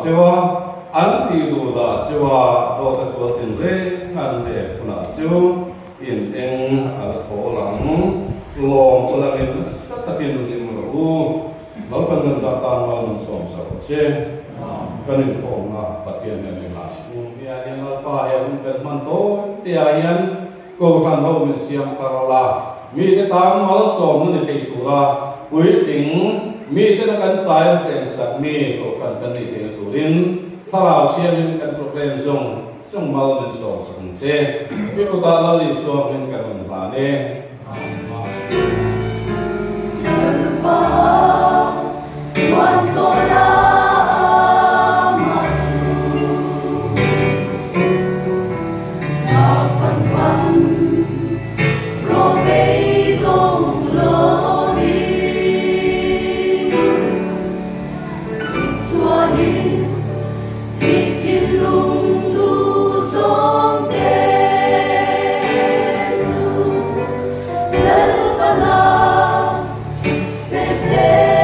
Jawa an tidu da Jawa do ka so tin re an le puna chu in eng a tho lang lom ola in ta pin tin ru lo kan nan ja ta ma nun som sa che kan in thong na patien ne ne la ya in la pa ya un kan man to ti a yan ko kan ho min siam karala mi te ta ma som ne te tu la ui ting mi te kan tai ren sak mi ko kan kan ni te turin thala sia min kan problem zong mal min so sang che mi ko ta la li so min kan man la ne Present.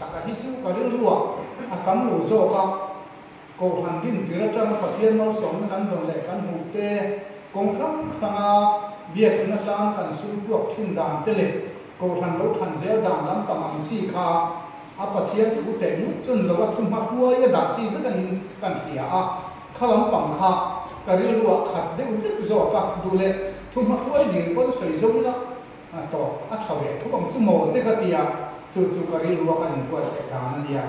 taka hi chu ka ri ruwa a kam lu zo ka ko han din tira tang pathian mal som kan don le kan hu te kong kham khanga biak na tang kan su buak thin dan te le ko han lo than zel dan lam tamang chi kha a pathian tu te mu chun lo wa thum ma huwa ya da chi na kan hia a khalam pang kha ka ri ruwa khat de u dik zo ka du le thum ma huwa ni kon soi zo la to a thawe thu bang su mo te ka tia su ka ri ruwa kan ko se da na dia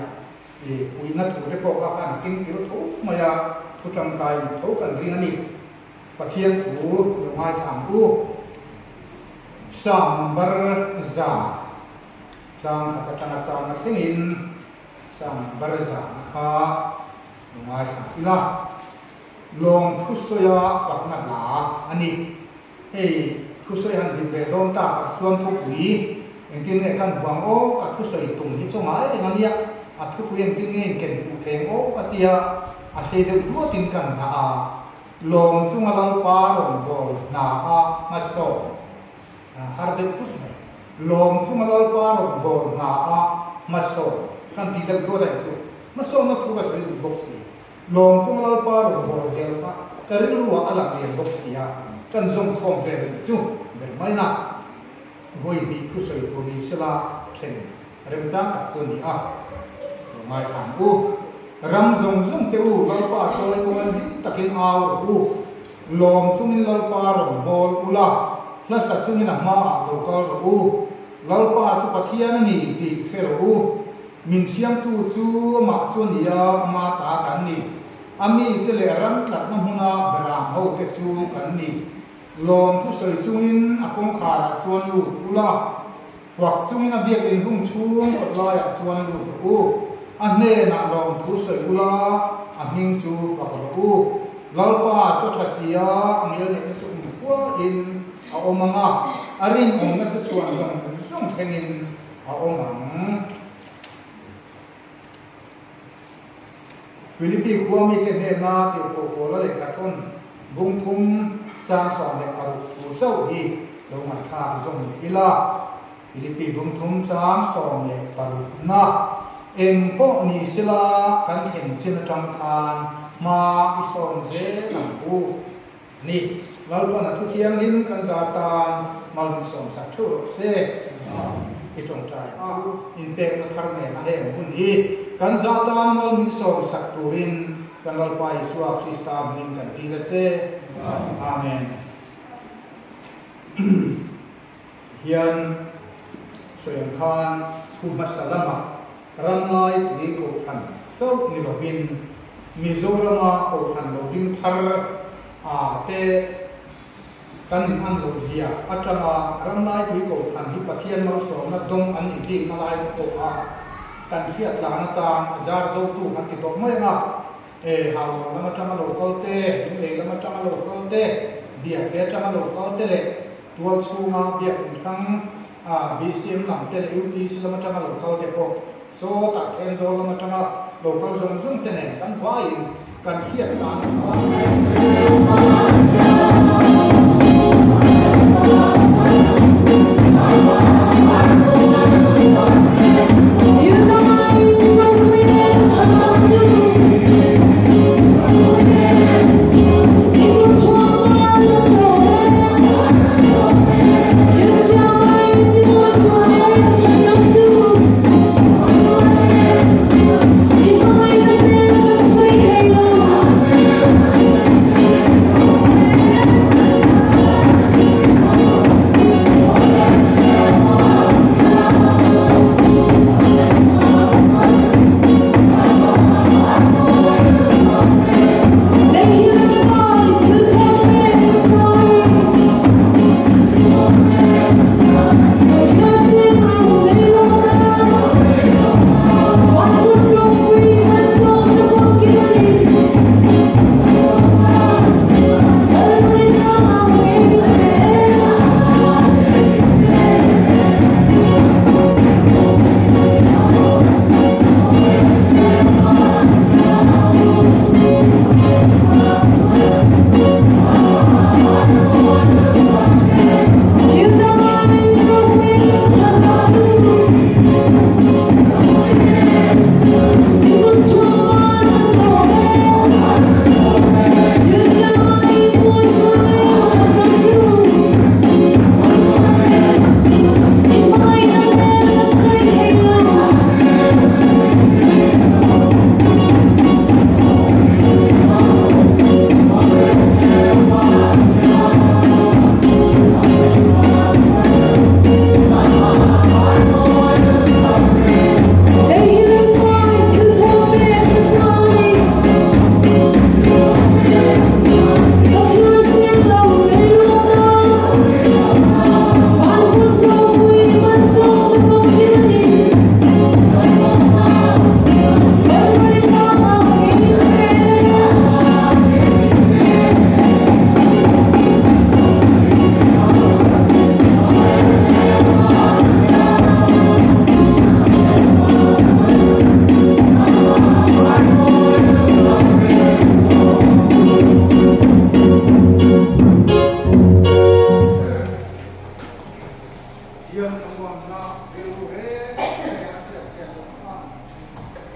e ui na thu te ko ka kan king pi thu ma ya thu tang kai thu kan ring ani pathian thu lo mai tham u sam bar za chang ka chang chang na thingin sam bar za kha lo mai tham ila long thu soya pak na la ani ei thu soya han din be dom ta ka chuan thu pui engtin ne kan bang o ka thu soi tum hi chonga ai ngania a thu kuyen tin nge ken u theng o atia a se de du tin kan na a long chunga lang pa rong bol na a ma so har de tu long chunga lang pa rong bol na a ma so kan ti de do da chu ma so na thu ga soi du box ni long chunga lang pa rong bol zel fa ka ri ruwa ala ni box ya kan zong phong ve chu be mai na goi bi thu soi thu ni sela then rem chang at chu ni a mai tham u ram zong zong te u lal pa choi ko an takin aw u lom chungin lal pa rong bol ula la sa chungin a ma lo kal u lal pa su pathian ni ti khel u min siam tu chu ma chu ni ya ma ta kan ni ami te le ram tlat na huna bram ho te chu kan ni lom thu soi chungin a kong kha la chuan lu ula wak chungin a biak in hung chung kot la ya chuan lu u a ne na long thu soi ula a hing chu pakal u lalpa so thasia amil ne chu kwa in a omanga arin ong na chu chuan zong thengin a omang Philippi kwa mi ke ne na te ko la le ka ton bung thum sang sa le ka tu chau hi lo ma tha zong ila Philippi bung thum sang som le paru na en po ni sila kan khen sin tang than ma ison je nam u ni lal pa na thu thiang hin kan za tan mal ni som sa thu se i trong trai a in pe na thar ne a he hun hi kan za tan mal ni som sa turin kan lal pa isua krista min kan ti la che amen hian soyang khan thu masalama ramai tui ko than so ni lo bin mizorama ko than lo ding thar a te kan an lo zia atanga ramai tui ko than hi pathian mal so na dong an ni ti na lai ko a kan hiat la na ta azar zo tu han ti to mai na e haw na ma tama lo ko te le la ma tama lo ko te bia ke tama lo ko te le tual chunga bia thang BCM lam te le UTC la ma tama lo ko te ko so ta ken zo la ma tama lo ko zong zong te ne kan wai kan hiat la na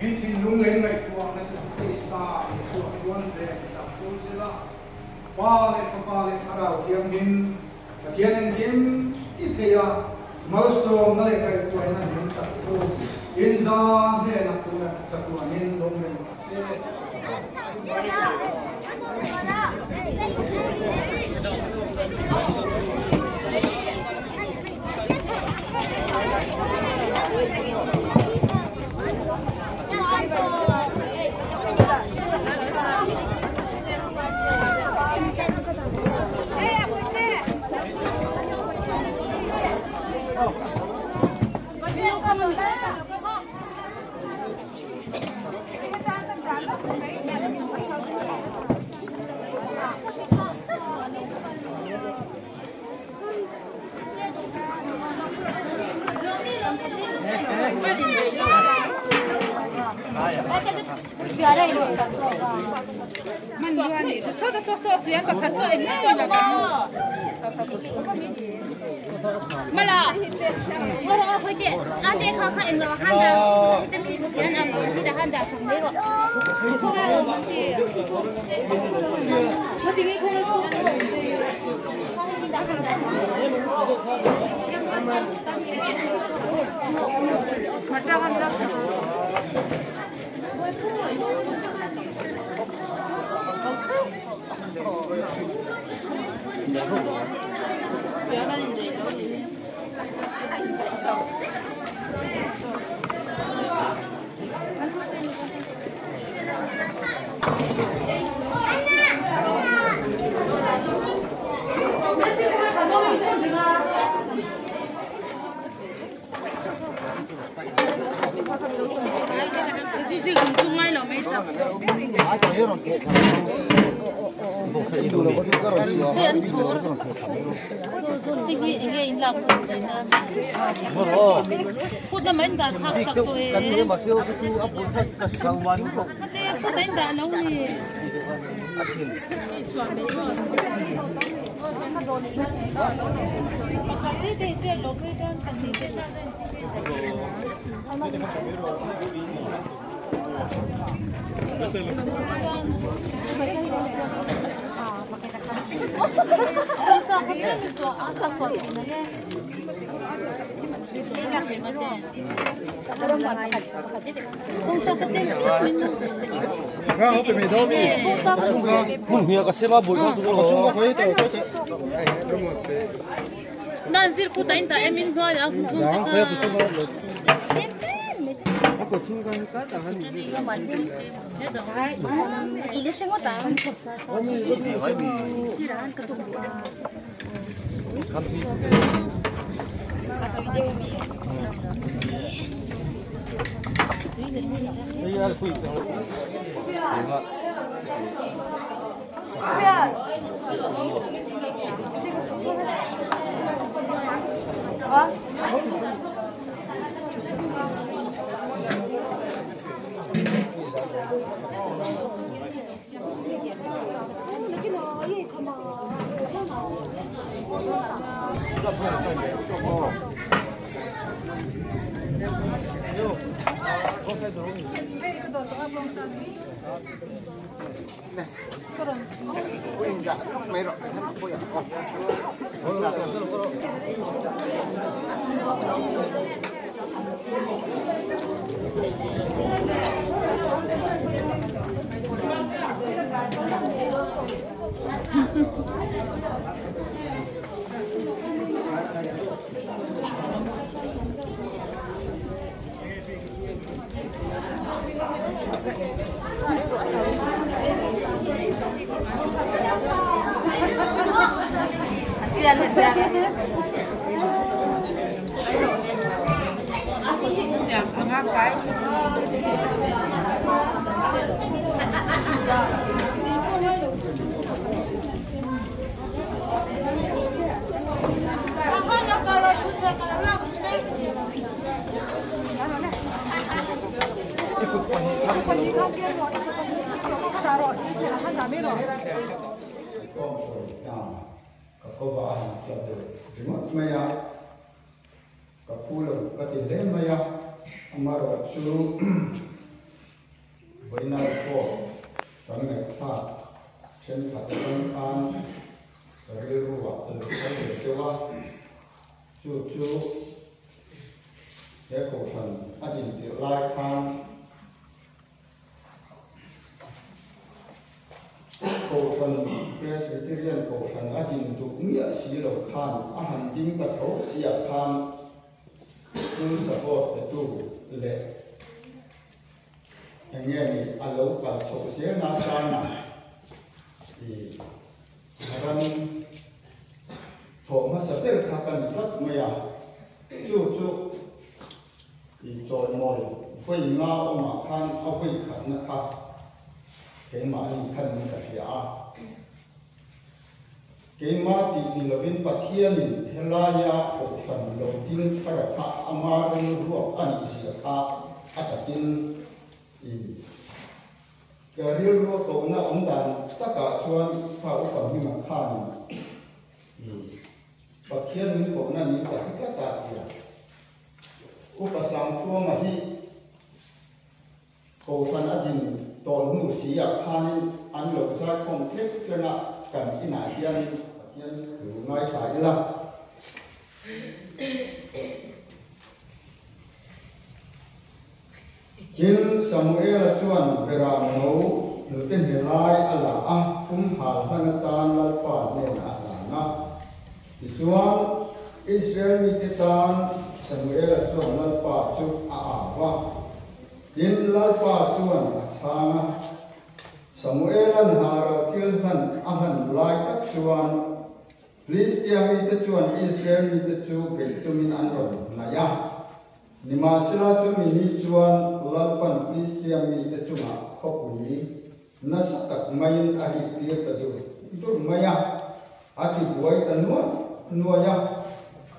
in tin lung lên mai tua na tu sa tua tuan le sa tu sila pa le tharau kiam din pathian en kim I thea malso na le kai tua na min ta tu in za ne na tu na sa tu anin lung le seมันด้วยนี่ชอบแต่โซเฟียนแบบคัดตัวเองไม่เป็นหรอกมาละว่าเราคุยเด็ดอาเด็กเขาเองเราฮันดาจะมีเฟียนอะไรที่จะฮันดาสมัยก่อนช่วงนั้นบางทีพอดีมีคนพูดมาจากฮันดาJadi sungai loh, macam. Ini inlah put nama indah hak satu Nanti put indah long ni. Suami pun. Makasih deh, lokal kan kasih deh. Nanti kita inta emin kau ya. Aku cuma kan tahan ini. Ini semua tahan. Siran ketumpa. Ya, mengakai. với năng khổ trong ngày khác trên thật tâm an rồi rùa từ cái người kêu chú để cổ thần anh nhìn tiểu lai khang cổ thần Presbyterian cổ thần anh nhìn tụ nghĩa sĩ lộc khan anh hành tinh bát thấu sĩ khan tu support the tu lệ anh nghe này anh lâu cả số xe na sana thì rằng thổ mà sẽ tiếp khá cần rất mày à chú thì rồi mồi quay ngao mà khan ao quay khẩn nó khác cái mà anh khẩn nó cả phía cái mà thì là bên bát thiên helaya cổ phần đầu tiên phải là thà amaru ruột anh gì là thà cả tin cái riêng ruột tổ nó ông đàn tất cả chuan phao còn như mà khan bát thiên mình cổ nó nhìn cả tất cả gì upasang chuang a hi ko san a din ton nu si a khan an lo za khom thep tena kan ina hian tu ngai thai la in Samuel chuan beram no lu ten helai ala a hal hanatan la pa ne na na ti chuan Israel mi te tan Samuel chuan lalpa chu awa in lalpa chuan achanga Samuel an hara tilhan ahan lai tak chuan Filistia mi te chuan Israel mi te chu betumin anron naya nimasila chu mi ni chuan lalpan Filistia mi te chu ma khopui nasatak main ahi pia ta dur maya ati buai ta nuaya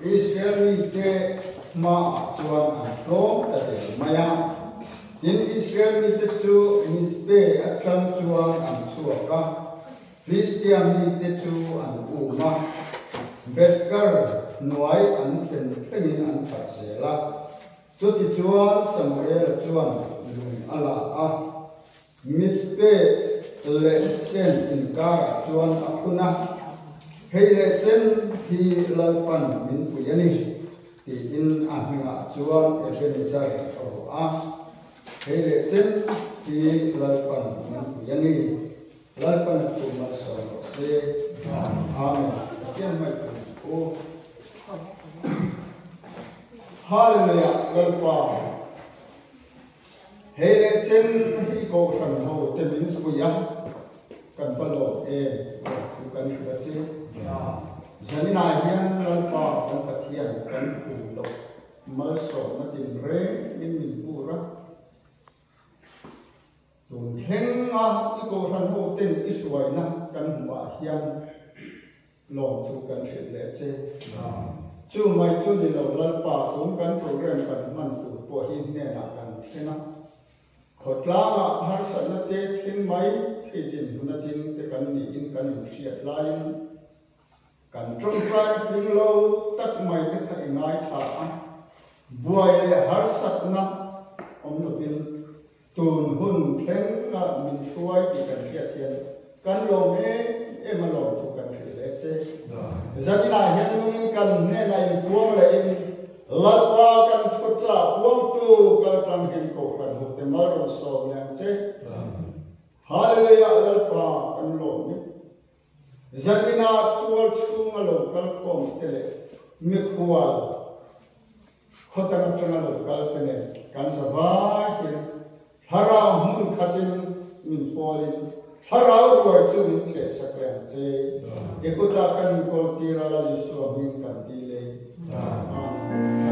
Israel mi te ma chuan an hlom ta te maya in Israel mi te chu mispe atlam chuan an chuaka Filistia mi te chu an uma betkar nuai an ken tengin an thasela chuti chuan Samuel chuan lung ala a mispe le chen in kar chuan akuna hele chen hi lalpan min puyani ti in ahminga chuan Ebenezer ro a hele chen hi lalpan min puyani lalpan tu ma so se amen kian mai o hallelujah lalpa hele chen hi ko san ho te min puya kan palo e ku kan ka che Zanina hian lalpa kan pathian kan lo mal so na tin re min pura tun theng a i ko ran ho ten i suai na kan ba hian lom thu kan thlet le che chu mai chu ni lo lalpa kum kan program kan man pu po hi ne na kan thena khotla har sa na te thing mai thi tin na tin te kan ni in kan thiat lai kan trong trai ping lo tak mai te khai ngai tha buai le har sat na om lo tin tun hun theng na min suai ti kan khia thian kan lo me e ma lo thu kan thil le che zanina hian lungin kan ne na in puang le in lalpa kan thucha puang tu kal tam hin ko kan hu te mal ro so nyang che hallelujah lalpa kan lo ni Zanina tual chung alo kal kom tele mikhual khotana chung alo kal pene kan sabah hin harau mun khatin min polin harau roi chung the sakyan che ekuta kan ko tira la liso min kan tile Hãy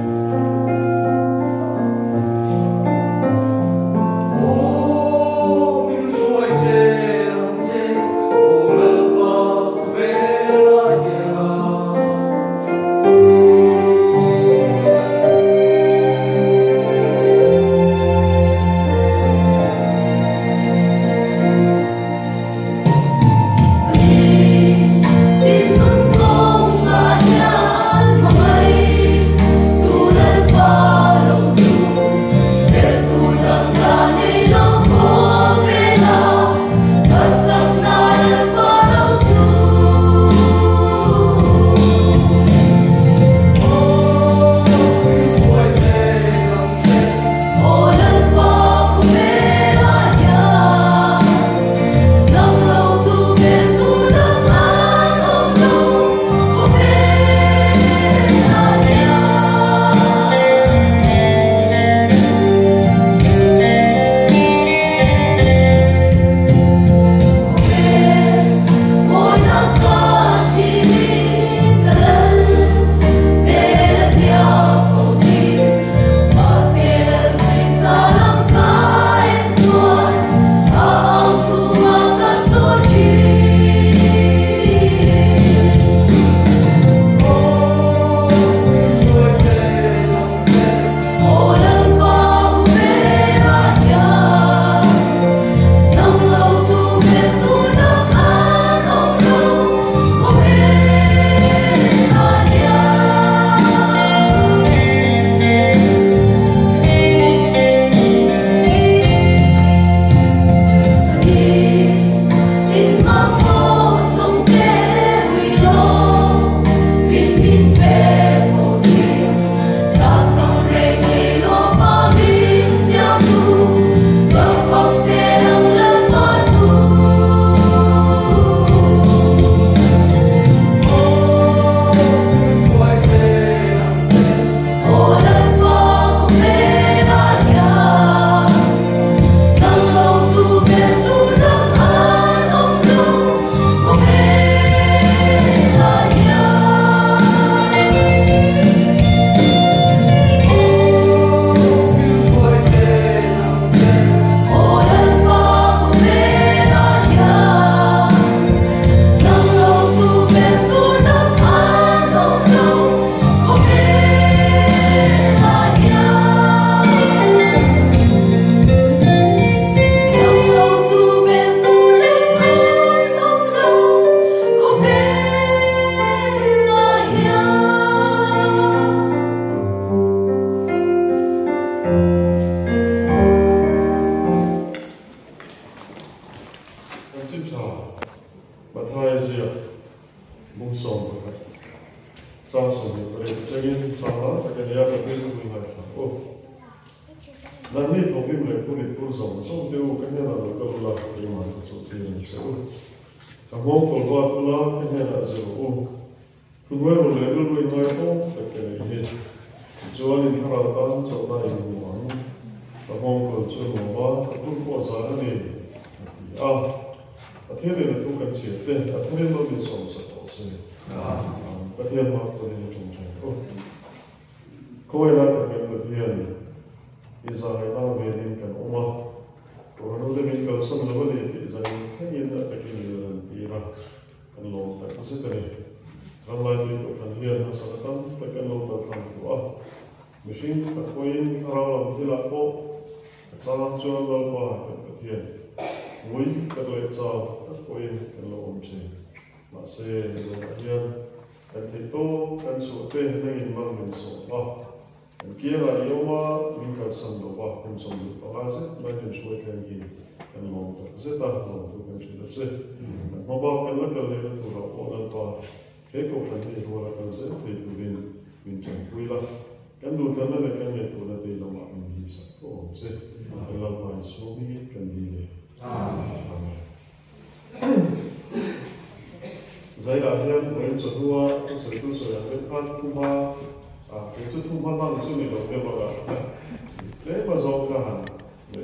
subscribe cho kênh Ghiền Mì Gõ để không bỏ lỡ nan ni to bim le ku ni ku so so te u kan na lo ka la ke ma ko so te ni se u ka mo ko ba ku la ke na zo u ku mo ro le lo ni ta ko ke ke ni jo ni ha ra ta so ba ni mo ka mo ko so mo ba ku ko sa ni a thế này là tôi cần chia tiền, thế nên nó bị sầu sợ tổ sư. Cái tiền mà tôi đi trồng trồng. Cô ấy là cái việc tiền, bây giờ người ta về đến cái ông mà, rồi nó để mình cần sống lâu đi thì giờ thế nhiên là cái gì là gì ra, cái lỗ cái cái gì này, cái lại đi cái phần tiền nó sẽ tăng cái lỗ cái phần của machine cái cô ấy thao làm thì là cô, sao làm cho nó qua cái tiền. Vui cái lệ cho các cô em cái lỗ ôm chê mà xe lỗ hiền cái thầy tô cái số tên nó in mang mình số ba cái kia là yêu mà mình cần sắm đồ ba mình sắm được bao giờ mình cần số cái gì cái lỗ đó rất là lỗ tôi cần chỉ là xe mà bao cái lỗ cái lệ tôi là ổn định ba cái cổ phần thì tôi là cần sẽ thì tôi mình chẳng vui lắm cái đồ thân là cái này tôi là thì là mà mình hiểu sao ổn xe cái là phải số biết cần gì này Zai là hiện với chỗ đua sự tu sửa là cái phát kuma cái chút thung phát mang chút mình đầu tiên vào đó đấy mà do cái hàng để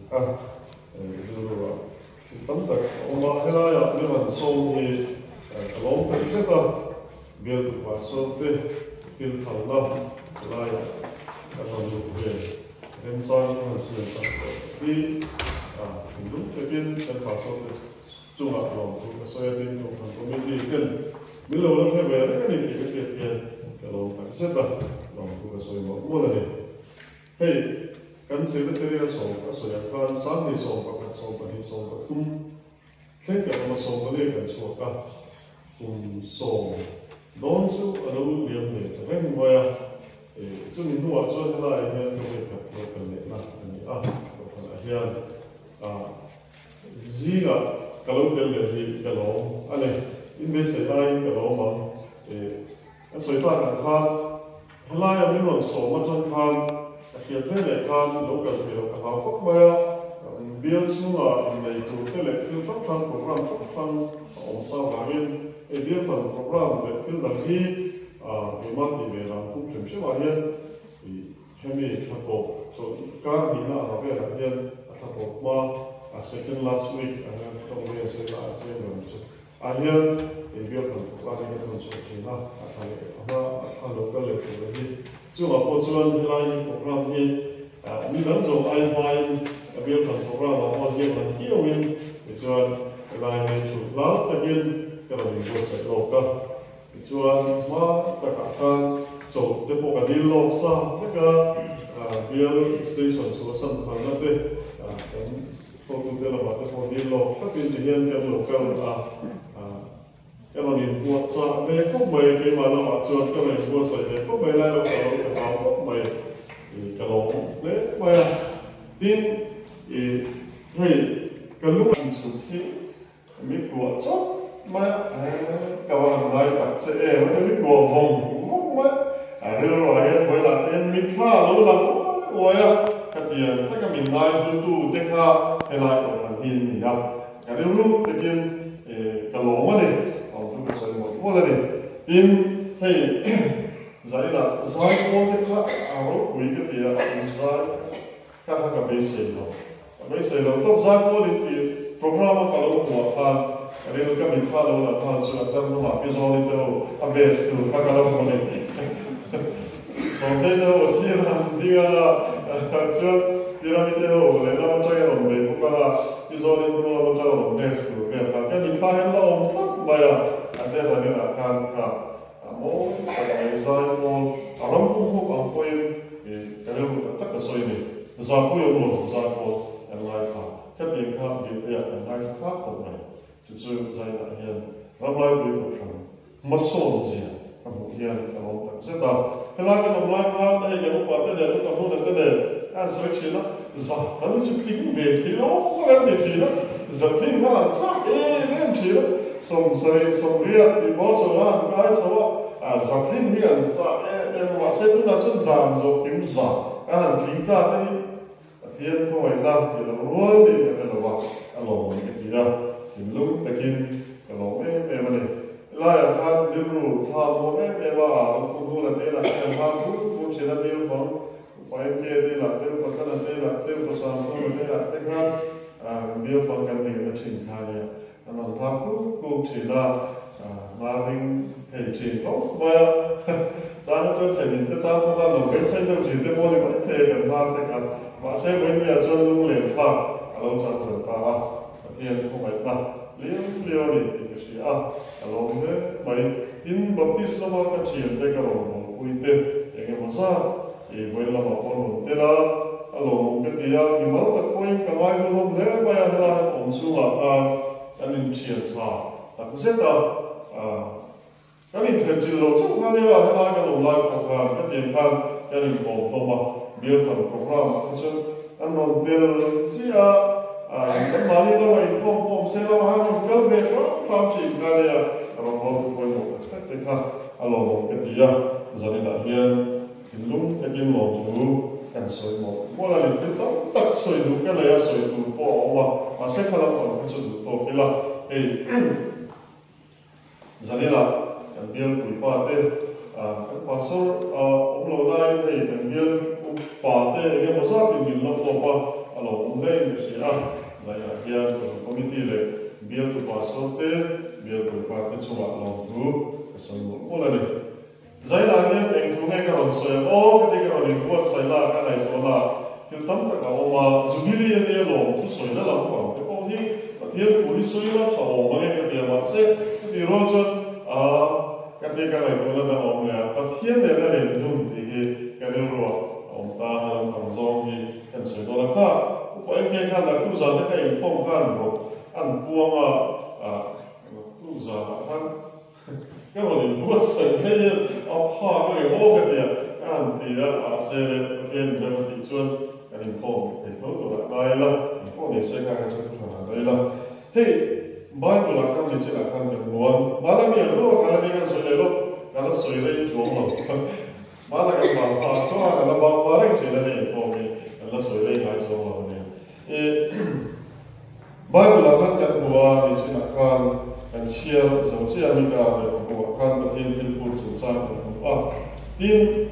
cái rồi tấm tật ông bà hay là nếu mà xong thì cái lỗ cái rất là biết và xong thì biết thằng nào lại cái phần được về em sang là sự vì đúng cái biên cái phá số trung học lòng trung cái xoay bên trung học của mình thì cần bây giờ nó phải về cái này thì cái việc cái lòng phải rất là lòng của cái xoay một mua là này hey cái sự cái này là số cái xoay cái sáng thì số và cái số và thì số và tung cái mà số cái này cái số cả tung số đón số ở đâu liền này cái này mà chúng mình nuôi cho nó lại hiện cái này là hiện gì là cái lỗ cái này thì cái lỗ anh này in về xây lại cái lỗ mà cái xây ta cái khan hay là mình làm số mà trong khan hiện thế này khan lỗ cái gì cái hào quốc mà biên số là này tụ cái này cái phát triển program phát triển ông sao cả bên biên phần program về cái đăng ký về mặt thì về làm cũng chuẩn sẽ vào hiện thì hay mình phát bộ so các mình là về là hiện phát bộ mà second last week trong ngày sẽ là sẽ làm cho hiện thì việc phần qua cái phần số thì là thằng local level thì chúng ta có chuyên line program thì mình đang dùng iFi việc phần program mà họ diễn là nhiều nguyên thì chuyên line này chủ lão tất nhiên cái là mình có sẽ local chuan ma ta ka khan so te po ka dil lok sa ka real station so san khan na te kan ko tu te la ba te po dil lok ka tin ti hian ka local ka lo nin puat sa me ko mai ke ma la ma chuan ka mai ko sa me ko mai la lo ka ko mai ka lo le mai tin hei ka lu an su ki mi puat sa mà các bạn nói thật sẽ em cái biết bùa vùng không mất đưa rồi em với là em mình pha lâu lắm ôi cái tiền tất cả mình nói tu tất cả hay là còn thành hình gì đâu cái điều lúc tự nhiên cái lỗ mà đi còn tôi phải một mua là đi tin thì giải là giải mua tất cả áo quỷ cái tiền giải các cái bê xì rồi top giải mua đi thì program cái lỗ của bạn cái điều cái mình pha lâu là pha cho là tâm nó cái do đi đâu abes tu các cái lâu của mình so thế đâu xí là đi là cho pyramid đâu lấy nó cho cái lòng bể cũng là cái do đi đâu là cho lòng abes tu cái mình pha hết lâu không bây giờ sẽ là cái là can cả mỗi cái design một làm cũng không ăn quay cái điều tất cả soi này giá cũng有luôn giá cũng lại pha cái việc khác việc này lại khác không này chú在那边，咱们来对个上，没送钱，咱们现在老板知道，后来咱们来看，哎，也不管这点，这不能这点，按说起了，咋，咱们就听问题了，后来问题了，咋听他咋，哎，问题了，送谁送人，你包走啊，该走啊，咋听你咋，哎，我现在那真当做凭啥？ cái hàng kính ta đấy thiên không phải làm thì là luôn đi là cái là along cái gì đó thì lúc ta kinh cái lỗ mẹ mà này lại hàng đi rồi tham một mẹ và cũng là thế là xem hàng cũng sẽ là điều phong phải kia thế là tiêu phần cái thế là tiêu phần sản phẩm thế là thế khác điều phong cần mình là chỉnh khai này anh làm tham cũng chỉ là mà mình thể chỉnh không mà sáng cho thầy mình tất cả các bạn biết xây dựng chỉ để mua được cái thể cần tham tất cả mà sẽ với nhà cho luôn liền pha lâu chẳng sợ ta thiên không phải ta liêu đi thì cái gì lâu nữa mày in baptist nó cái chuyện đây cái lòng vui tên cái mà sao thì với là một con tên là lâu cái gì nhưng mà tất cả những cái ngoài luôn đấy bây giờ là ông xuống là anh em chuyện thà ta cũng sẽ ta cái này thật sự là chúng ta đây là cái lòng lại program cái tiền khăn cái này còn không mà biểu phần program cho anh nói tiền gì cái mà đi đâu mà không sẽ là hai mình cái về đó làm gì cái này rồi một cái một cái khác alo cái gì giờ này là hiện lúc cái gì một thứ cần soi một mỗi lần cái đó tất soi đúng cái này soi đúng bỏ mà sẽ phải làm một cái chuyện tốt cái là giờ này là cái biên quỷ ba tê cái pastor ông lâu nay thì cái biên ba tê cái mà sao thì mình làm tốt ba alo ông đây cái gì giờ là hiện committee này biên tu pastor tê biên quỷ ba tê chung là lòng thứ cái soi một mỗi lần này giờ là hiện anh thu ngay cái lòng soi cái cái lòng đi quật soi là cái này đó là cái tấm tất cả ông mà jubilee này lòng tu soi là làm khoảng cái ông đi thiên phụ đi soi là cho ông mà cái tiền mà sẽ đi rồi cho cái này đó là ông này và thiên này là liền dùng thì cái điều đó ông ta làm bằng dòng thì cái soi đó là khác vậy cái khác là tu giả cái phong khác rồi ăn buông tu giả khác cái mà mình muốn xây cái apa cái hồ cái gì anh thì là sẽ hiện ra một thị trường cái hình phong cái thấu tổ là đây là phong này sẽ cái chỗ là đây là hey Bible là cái gì là cái những luôn mà là mìnhรู้cái là cái soi này lúc cái là soi này chuông mà mà là cái bảo có là bảo cái chỉ là này phong này là soi này hay chuông mà này Bible là cái những luôn thì là cái anh chia giống chia mình cả để của các cái thiên thiên phụ chủ trang của tin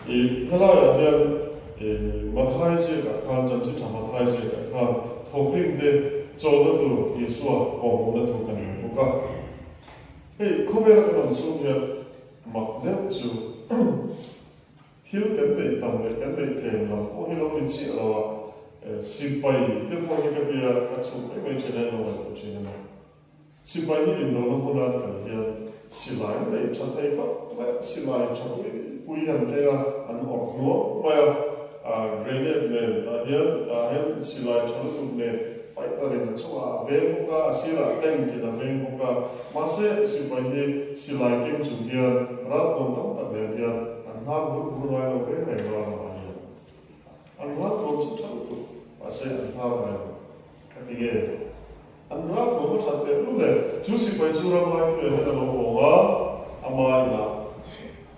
thì cái này là hiện thì mặt hai gì cả các chân chỉ làm mặt hai gì cả các thông tin để cho nó từ đi xuống còn nó thuộc cái này của các thì không biết là cái đồng số hiện mặc nếu chủ thiếu cái này tầm cái này thì là có hiểu mình chỉ là xin bay tiếp qua những cái gì các chủ cái mấy chuyện này nó là chuyện này xin bay thì nó không là cái hiện xin lại để cho thấy có xin lại cho cái quy định cái là anh học nó bây graded này là hiện xin lại cho nó thuộc này phải là để cho về một cái xin lại tên cái là về một cái mà sẽ xin bay thì xin lại kiếm chủ kiện ra còn tổng tập về hiện anh học cũng nói là cái này là anh học cũng chút chút mà sẽ anh học này cái gì anh rap cũng thật đẹp luôn đấy chú sĩ phải chú rap lại cái này là nó ama là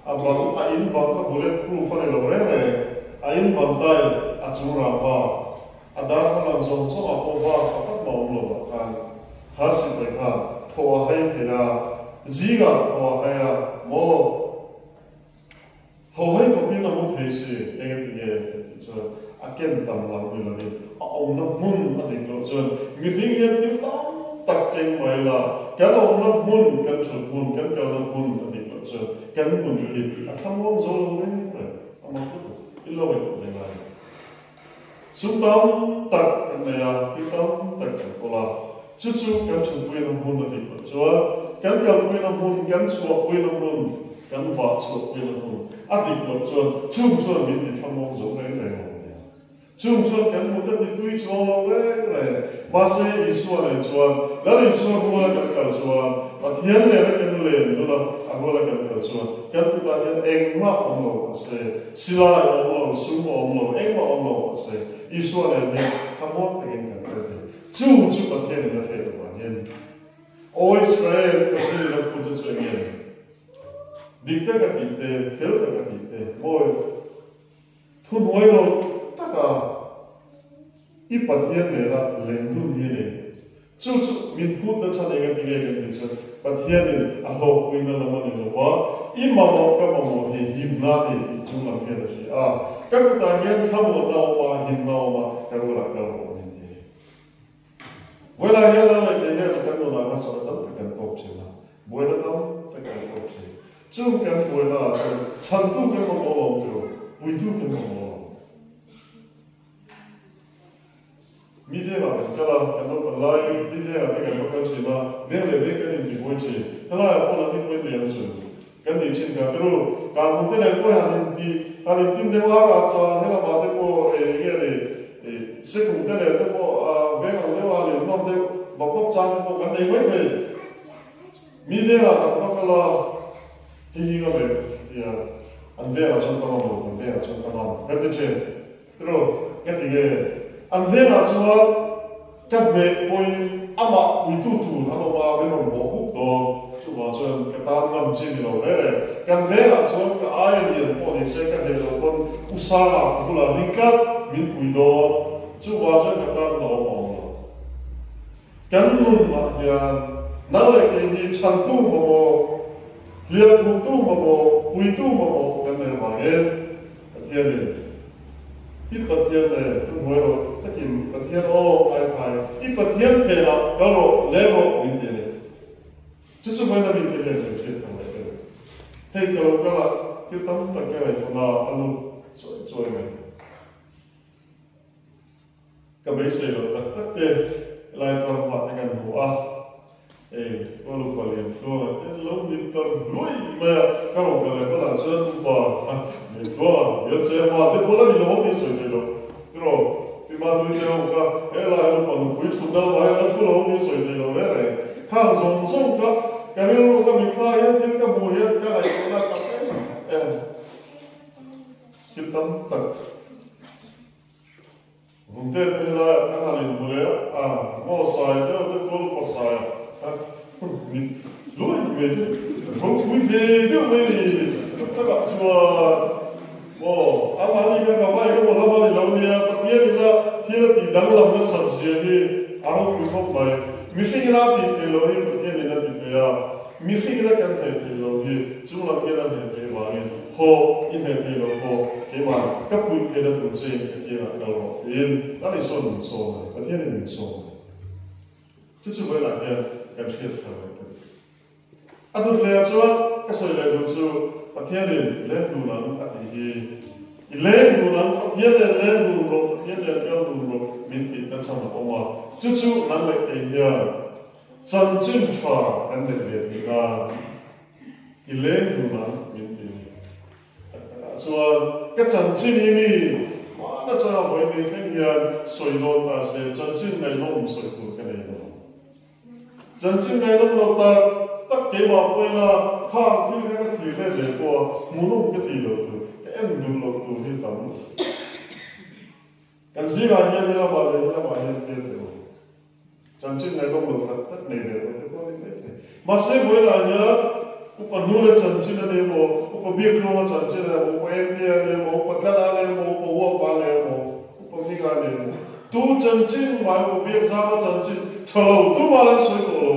abang ain bang ka bulletproof này là này ain bang tay chú rap ba adar ka lang zong zong ako ba kapat maum lo kan hasi phải ka thoa hay thì là ziga thoa hay mo thoa hay có biết là một thế gì anh cái cho aken tam lang đi là đi ông nó mun ở định lộ chân người phim liên tiếp tao tập kinh mày là cái ông nó mun cái chuột mun cái nó mun ở định lộ chân cái mun đi tham mong rồi đấy ông mà cứ lâu vậy này này chúng ta tập cái này là chúng ta tập cái là chút cái chuột quên nó mun ở định lộ chân cái quên nó mun cái chuột quên nó mun cái vợ chuột quên nó mun ở định lộ chân chung mình thì tham mong rồi đấy này chung cái một cái tuy cho nó đấy mà sẽ đi xuống này chuan là đi xuống cũng là cái chuan và thiên này là cái lên đó là cũng là cái chuan cái chúng ta hiện anh mà ông nó sẽ sila ông nó sung ông nó anh mà ông nó sẽ đi xuống này mình tham mong cái cái chung cái thiên là cái đó mà hiện ôi Israel cái thiên là cũng được cho anh dikte cái dikte, fel cái dikte, mỗi thun hoi lo taka ipathian ne la leng tu ni ne chu min phut da chan ega tige kan ti chu pathian in a lo puina la ma ni lo wa imamo ka mamo hi himna ni chu ma pe da shi a ka ta hian thamo na wa himna wa ka ru la ka ro ni ni wala hian la le ne ka no na ma sa ta ka tok che na buena dam ta ka tok che chu kan buena chan tu ka mamo lo chu pui tu ka mamo mi de la kala kan no lai mi de a ka no ka che ma de le ve ka ni bo che kala ko la ni bo de chu kan ni chin ka ru ka mun te le ko ya ni ti ani tin de wa ga cha ne la ma de ko e ye de se ku de le de ko a ve ga le wa le no de ba ko cha ne ko kan dei mai ve mi de la ka la ti ga ve ya an ve a chan ka ma mo an ve a chan ka ma ka de che ru ka ti ge an ve na chuwa ka be poi ama ui tu tu na lo ba ve no mo ku do chu ba chuan ka ta ngam chi ni lo le re kan ve na chuan ka ai ni po ni se ka de lo kon usara ku la ni ka min ui do chu ba chuan ka ta no mo kan nun ma ya na le ke ni chan tu mo mo lia ku tu mo mo ui tu mo mo kan ne ma ge ka ti ni ipathian ne tu mo ro takin pathian o ai thai ipathian pe la ka ro le ro min te ne chu chu mai na min te ne che ta mai te hei ka lo ka la ki tam ta ka ai na anu choi mai ka be se lo ta ta te lai ka ma te kan ho a ko lo ko le ko te lo ni ta loi ma ka ro ka le ka la chu ba ne ko yo che ma te ko la ni lo ni so te lo tro ma tu che o ka e la no pa no pui tu da la na tu lo ni so ni lo re ka zong zong ka ka re lo ka mi kha ya tin ka bu ya ka ai ko na ka ki tam tak un te la ka na ni bu le a mo sa ya de to lo sa ya mi lo ni me ko pui ve de me ni ta ka chua mo ama ni ka ba ka mo la ba ni lo ni ya pa ti ni la ti la ti dang la na sa ji ni a ro ku ko ba mi shi la ti te lo ni pa ti ni la ti te ya mi shi la kan te ti lo ni chu la ke la ne te ba ni ho in ne te lo ho ke ma ka pu ke da tu che ke la ka lo yin ta ni so ni so pa ti ni so chu chu ba la ke kan che ta ba a tu le chu ka so le du chu pa ti ni le du na a ti hi Ilain bulan, tiada ilain bulan, tiada ilain bulan, minti macam apa? Cucu nama dia, Chanjin Chua, anda lihat kita. Ilain bulan, minti. Soal kechanjin ini, mana cara boleh dia soilon asal, Chanjin ngailon soilu kan itu. Chanjin ngailon lota, tak kewa pula, kah dia kan tidak lepas, mulung ketiga tu. Em dulu lo tu ni tamu. Kan sih hanya dia balik dia balik dia tu. Cancin ni kau belum tak ni dia tu kau ni ni. Masih boleh hanya upah nula cancin ni mo, upah biar keluar cancin ni mo, upah MPA ni mo, upah tanah ni mo, upah wapa ni mo, upah nikah ni mo. Tu cancin mai upah biar sama cancin, kalau tu malah suai tu.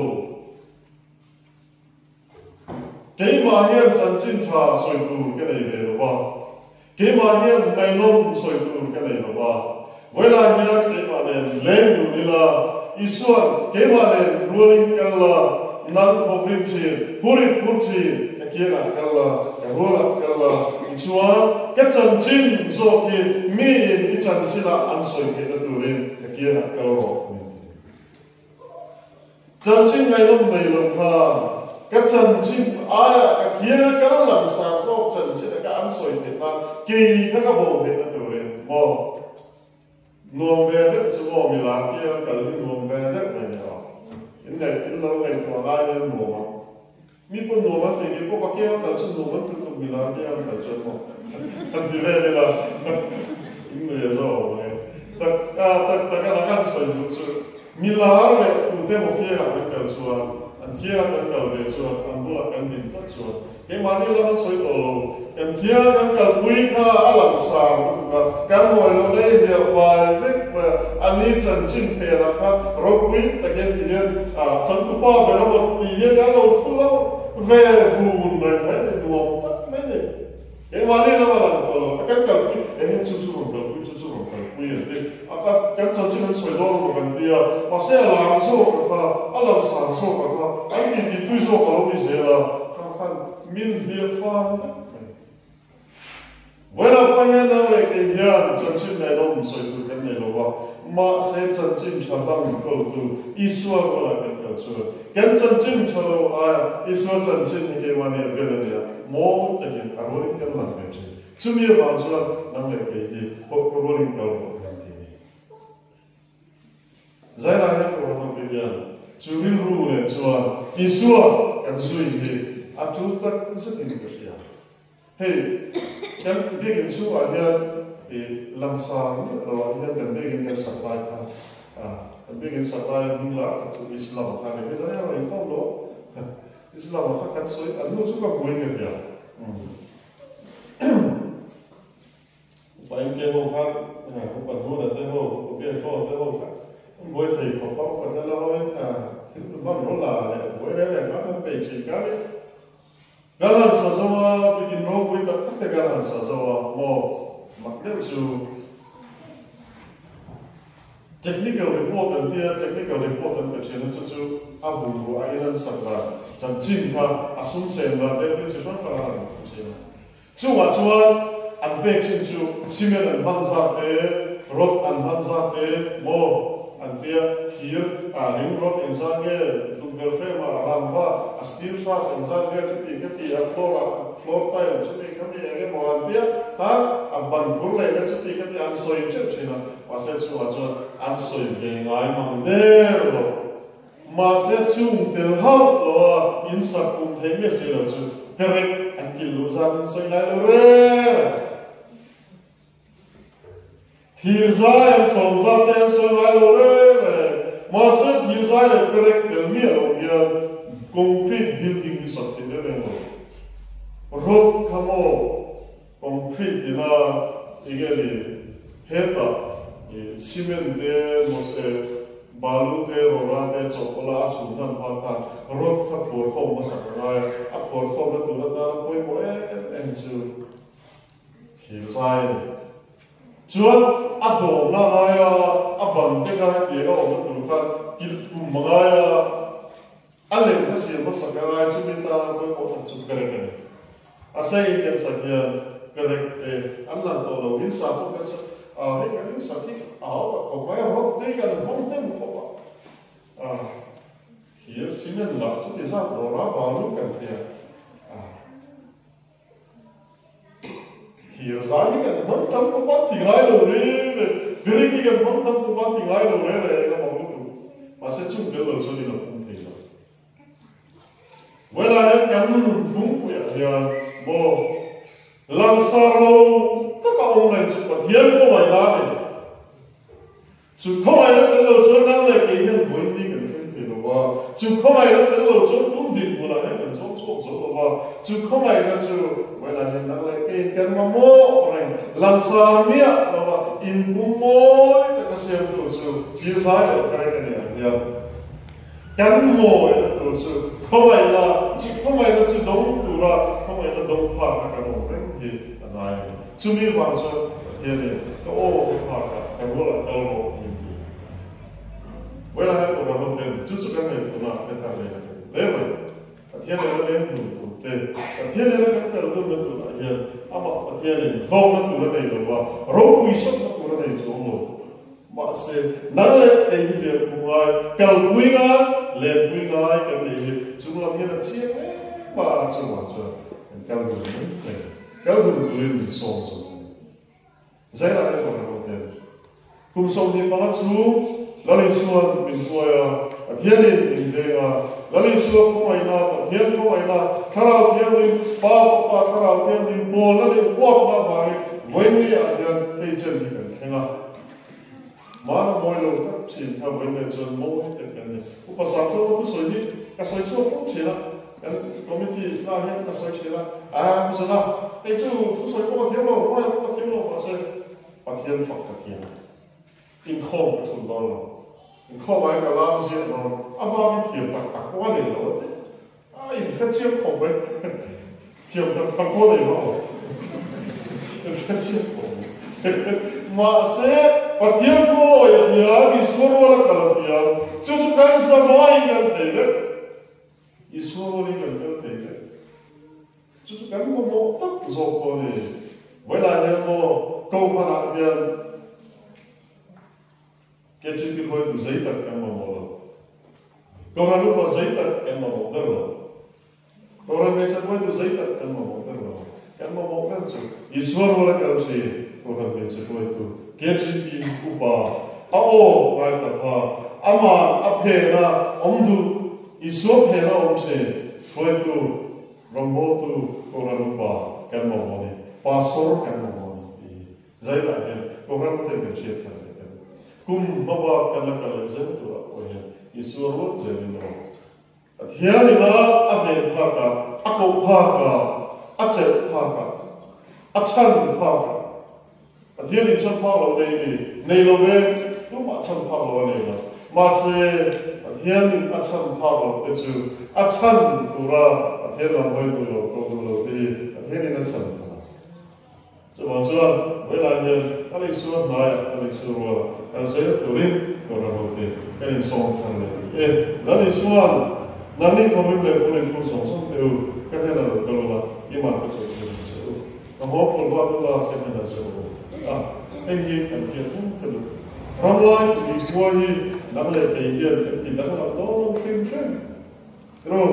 Kei mahian cancin cha suai tu kena ini lepas. Kei mahian nailon suai tu kena ini lepas. Wala niya kei mahian lengu nila isuan kei mahian ruling kala nang koprinci purit purci kakiya kala karola kala isuan kecancin so ki mi icancila ansoi kita turin kakiya kala. Cancin nailon nailon ha. Kecancin ayah kakiya kala lang sa so cancin ka ansoi kita ki kakabaw kita turin mo. Nuông về đất chú bò mì làm kia cần đi nuông về đất này nhỏ những ngày những lâu ngày của ai lên nuông mi con nuông thì cái cô kia cần chân nuông thì tụi mì làm kia cần chân một cần thì về đây là những người giàu này tất cả là ăn sợi một sự mi làm này tụi thêm một kia là cần chua anh kia cần cầu để chuột anh bula cần nhìn tất chuột cái mà đi làm soi tổ lô anh kia cần cầu quý kha alam sang tụi cần ngồi lâu đây điều vài việc mà anh đi chân chính thế là khác rồi quý ta cái gì vậy chân tụi bao về nó một tí vậy cái lâu thu lâu về vùng rồi mấy cái đồ tất mấy cái cái mà đi làm tổ lô cần cầu quý cái chú cầu quý vậy 아까 경찰청은 소유도로 간디야 마세라 소가 알람사 소가 아니 뒤투소 거기세라 한 밀리파 Bueno, mañana le que ya chachim ne dom soy tu que ne lo va ma se chachim chabam ko tu iswa ko la que chu ken chachim chalo a iswa chachim ni ke wane bedania mo te ke arori ke la me che chumi ba chula nam le ke di pokroling ko Zaira ya ko ma te ya churil ru ne chua iswa kan sui ni atu tak se tin ko ya hey kan begin chu a ya e langsang ro ya kan begin ya supply ka kan begin supply bula to Islam ka ne Zaira ro ko lo Islam ka kan sui anu chu ka boi ne ya Baik ke ho ka ko pa do da te ho ko be ko te ho ka bôi thầy của họ có thể là nói thì nó là bôi đấy là nó bị chỉ cái galan sa zawa begin ro bôi tất cả galan sa zawa mo mặc dù technical report and technical report and cái chuyện cho chú abu của Ireland sa là chẳng chinh ha assume xem là đây là chuyện đó là chuyện chú anh biết chuyện chú cement and banza road and banza mo anh biết thier ring road insan ke double frame ramba steel truss insan ke cái floor tile cái cái mo anh biết ha ban bul le cái cái anh soi chết china mà sẽ chú anh soi về ngay mang đeo mà sẽ chú tel hao lo insan cũng thấy cái gì là chú correct anh kilo ra anh soi lại rồi Thirzai and Tomzat and Sonalore, Master Thirzai and correct the meal of your concrete building is of the level. Road Kamo, concrete in a Heta, cement there, Balu there, or Rade, Chocola, Sultan Pata, Road Kapur, Home Masakai, a poor former to the Point and to Thirzai. Chuan adom na ya aban te ga te ga o tu ka kil ku mangaya ale ka se ma sa ga chu bin ta ko ko chu kare ne asai ke sa ya correct Allah to lo in sa ko ka he ka in sa ki ko ma ya ho te ga no te ko here simen la chu te sa ro ra ba lu ka te Hier sage ich, man kann von Banti rein reden. Wirklich, man kann von Banti rein reden. Was ist zum Bild dazu, die noch umgehen? Weil kann Punkt ja, wo Langsaro, da kann online zu hier kommen laden. Zu kommen zu dann gehen wollen die war zu kommen zu umgehen oder nicht so war zu kommen zu weil dann kan mamo orang langsarmia bahwa inbumoy takasem tu so kisah kerana ya kan mo itu so komai la tu dong tura komai la dong pa kan orang di anai cumi bangsa dia ni ko pa kan bola kalau itu wala hai ko ro ben tu su kan ni na peta le lewa dia le le tu te dia le kan ta tu tu ya ama dia le ho na tu le le wa ro ku isok na tu le so lo ma se na le te le ku ai kal buinga le buinga kan le tu la dia na chia ma chu kal bu ne kal bu ni so zai la ko ro ben kum so ni pa chu Lalu suat bintuaya, tiada indera. Lalu suat kumaina, tiada kumaina. Karau tiada pa karau tiada bol, lalu buat apa hari? Wini ada teacher ni kan, kenga. Mana moilo cinta wini jon moilo kan. Upasatu apa soji? cái soi chúa phúc chế là cái committee là hiện cái soi chế là bây giờ là cái chú thu soi có thiếu đâu có thiếu đâu mà sẽ bắt hiện phật cái thiên in không cái thùng đó in không ai cái làm gì nó bao nhiêu thiệp tạc quá này rồi in cái chiếc không vậy thiệp tạc quá này rồi cái chiếc không mà sẽ bắt hiện thôi ya đi xuống rồi là cái ya chú cái sao vậy cái thế đấy Isuro ni kan kan tege. Cucu kan mo tak zopo ni. Wala ni mo kau mana dia. Kecil kita itu zaitat kan mo. Kau orang lupa zaitat kan mo derlo. Kau orang biasa itu zaitat kan mo derlo. Kan mo kan tu. Isuro wala kan tu. Kau orang biasa itu. Kecil kita upa. Ao kata apa? Ama apena omdu. Isu pera omche foi tu rombotu orarupa kan momoni pasor kan momoni zaida kan program te beche kan kum baba kan kan zen tu oye isu ro zen no athiani na ave phaka ako phaka ache phaka achan phaka athiani chan phaka nei lo ve tu ma chan phaka nei lo ma se Hian achan phalo pechu achan pura hian lam hoi bulo ko bulo ti hian in achan pura so ma chuan wela hian ali suan mai ali suwa kan se turin ko ra ho ti kan in song than le nani suan nani komin le purin ku song song teu kan hena lo ko la iman ko chu chu ka ho ko ba la kan hena so ai hi kan hian ka du ramlai ni ko hi nang le pe hian ti dang lam do lo phim phim ro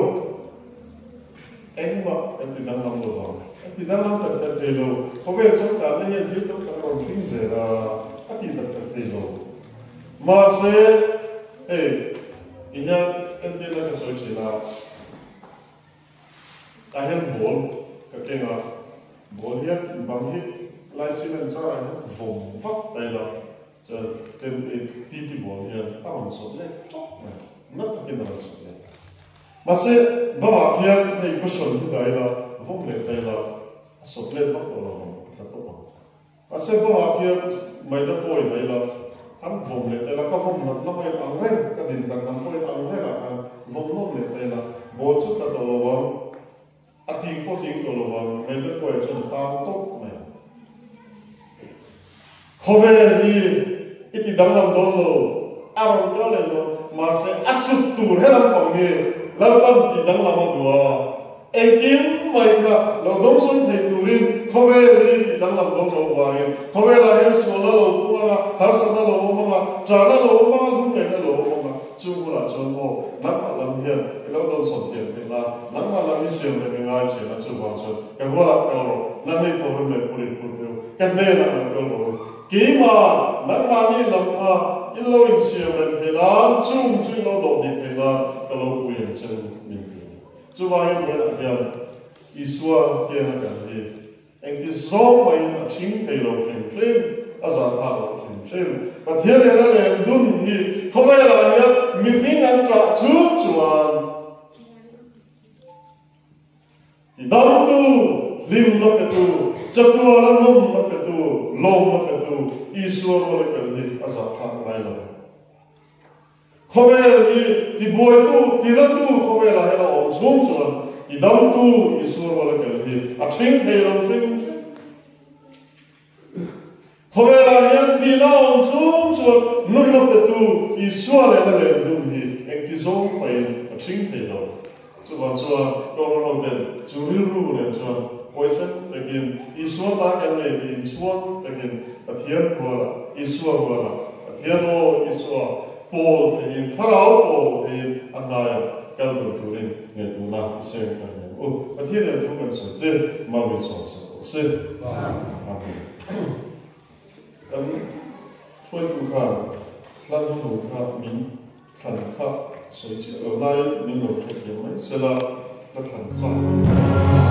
eng ba ti dang lam do ba ti dang lam ta ta te lo ko ve chang ta le hian ti to ka ro phim ze ra ti ta ta te lo ma se ti hian en ti la ka so chi la ta hian bol ka ke nga bol hian bang hi lai sin an cha ai vom vak tai la cái tí bol hiền ta vẫn sống lên chóc này nó cái nào sống lên mà sẽ bao nhiêu hiền này có sống như vậy là vong lên đây là sống lên bắt đầu là tốt lắm mà sẽ bao nhiêu mấy đứa bồi vậy là hắn vong lên đây là các vong nó mới ăn rên cái đình đằng nó mới ăn rên là vong nó lên đây là bố chút là tổ vong tiếng có tiếng tổ vong mấy đứa bồi cho nó tao tốt này không về đi iti dalam dolo arong kale no mase asutur helam pangi lalpan ti dalam dua ekim mai ka lo dong sun thei turin khowe ri ti dalam dolo wangin khowe la he sola lo kuwa har sana lo ma chana lo ma lum ne lo ma chu la chon ho nak lam hian lo dong son tian pe la nak ma lam siam ne ngai che na chu wang chon ka wala ka ro na ne ko me puri puri kan ne na ko ro Kima nang mani lamha ilo in siam ren pelan chung chung lo do di pelan kalau kuyen chen mimpi. Cuba yang beradian iswa yang akan di. Engki zong main ching pelo krim krim azan halo krim krim. Patian yang ada dun hi kawai lahir mimpi ngantra chu chuan. Di dalam tu lim nak itu jatuh nom nak itu lom nak itu iswar boleh kerja asal hak lain. Kawai di boy tu tidak tu kawai lah yang orang cuan di dalam tu iswar boleh kerja. Atring helang tring. Kawai lah yang tidak orang cuan nom nak itu iswar yang lain tu ni ekizong main atring helang. Cuba kalau orang curi ruh cuan. Poison again, Iswa tak again, Iswa again, Athian wala, Iswa wala, Athiano Iswa, Paul again, Tharao Paul again, Anaya, Kaldo Turin, Netuna, same kind. Oh, Athian tu kan so, then Mami so so, say, Amen. Dan, Troy Kuka, Plan Kuka, Min, Kan Ka, so it's a lie, Mino Kekiamai, Sela, the Kan Zang.